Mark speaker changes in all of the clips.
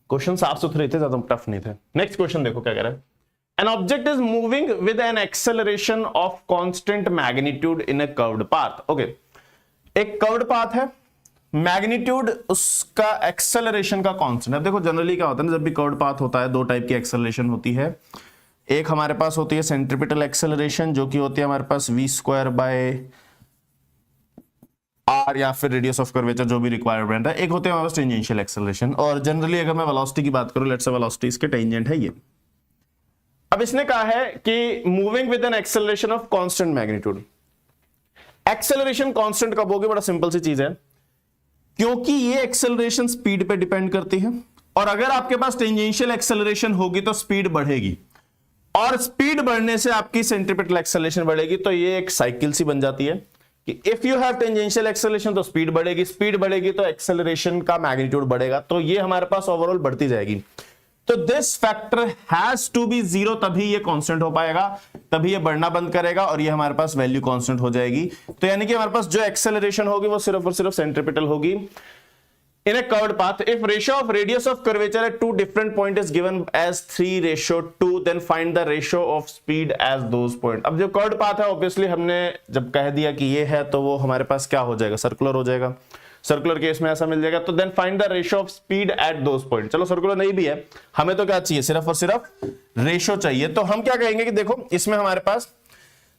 Speaker 1: Question साफ सुथरे थे, ज्यादा टफ नहीं थे। नेक्स्ट क्वेश्चन देखो क्या कह रहा है। An object is moving with an acceleration of constant magnitude in a curved path. Okay, एक कर्व्ड पाथ है, मैग्नीट्यूड उसका एक्सेलरेशन का कांस्टेंट है। देखो जनरली क्या होता है ना, जब भी कर्व्ड पाथ होता है दो टाइप की एक्सेलरेशन होती है। एक हमारे पास होती है सेंट्रीपिटल एक्सेलरेशन जो कि होती है हमारे पास v स्क्वायर बाय r या फिर रेडियस ऑफ कर्वेचर जो भी रिक्वायरमेंट है। एक होते हैं हमारे पास टेंजेंशियल एक्सेलरेशन, और जनरली अगर मैं वेलोसिटी की बात करूं, लेट्स से वेलोसिटी इसके टेंजेंट है ये। अब इसने कहा है कि moving with an acceleration of constant magnitude. Acceleration constant कब होगी? बड़ा सिंपल सी चीज है, क्योंकि ये एक्सेलरेशन स्पीड पे डिपेंड करती है, और अगर आपके पास टेंजेंशियल एक्सेलरेशन होगी तो स्पीड बढ़ेगी, और स्पीड बढ़ने से आपकी सेंट्रीपिटल एक्सेलरेशन बढ़ेगी। तो ये एक साइकिल सी बन जाती है कि if you have tangential acceleration तो स्पीड बढ़ेगी, स्पीड बढ़ेगी तो एक्सेलरेशन का मैग्नीट्यूड बढ़ेगा, तो ये हमारे पास ओवरऑल बढ़ती जाएगी। तो this factor has to be zero, तभी ये कांस्टेंट हो पाएगा, तभी ये बढ़ना बंद करेगा और ये हमारे पास वैल्यू कांस्टेंट हो जाएगी। तो यानी कि हमारे पास जो एक्सेलरेशन होगी वो सिर्फ और सिर्फ सेंट्रीपिटल होगी in a curved path. If ratio of radius of curvature at two different point is given as 3:2, then find the ratio of speed as those point. अब जो कर्व्ड पाथ है ऑब्वियसली हमने जब कह दिया कि ये है तो वो हमारे पास क्या हो जाएगा? सर्कुलर हो जाएगा। सर्कुलर केस में ऐसा मिल जाएगा। तो then find the ratio of speed at those point. चलो सर्कुलर नहीं भी है, हमें तो क्या चाहिए? सिर्फ और सिर्फ रेशियो चाहिए। तो हम क्या कहेंगे कि देखो इसमें हमारे पास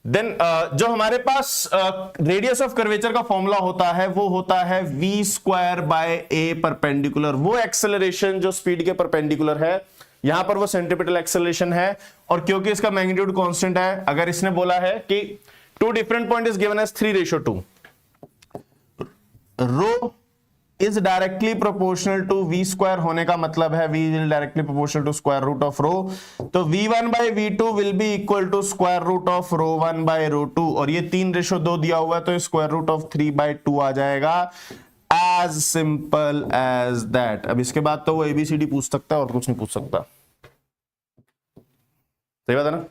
Speaker 1: देन जो हमारे पास रेडियस ऑफ कर्वेचर का फॉर्मूला होता है वो होता है v square by a perpendicular. वो एक्सेलरेशन जो स्पीड के परपेंडिकुलर है, यहां पर वो सेंट्रीपिटल एक्सेलरेशन है, और क्योंकि इसका मैग्नीट्यूड कांस्टेंट है, अगर इसने बोला है कि two different point is given as 3:2, rho is directly proportional to v square होने का मतलब है v will directly proportional to square root of rho. तो v1 by v2 will be equal to square root of rho by rho, और ये 3:2 दिया हुआ है तो स्क्वायर रूट ऑफ 3/2 आ जाएगा। As simple as that. अब इसके बाद तो वो एबीसीडी पूछ सकता है और कुछ नहीं पूछ सकता। सही बात है ना?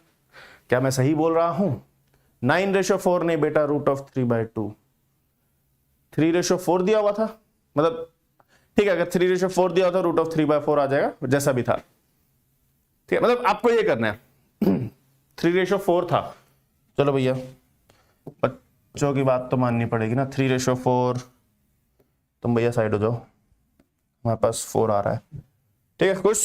Speaker 1: क्या मैं सही बोल रहा हूं? 9:4 नहीं बेटा, रूट ऑफ 3/2। 3:4 दिया हुआ था, मतलब ठीक है, अगर 3:4 दिया होता रूट ऑफ 3/4 आ जाएगा, जैसा भी था। ठीक है, मतलब आपको ये करना है। 3:4 था, चलो भैया बच्चों की बात तो माननी पड़ेगी ना। 3:4, तुम भैया साइड हो जाओ, हमारे पास 4 आ रहा है। ठीक है, खुश?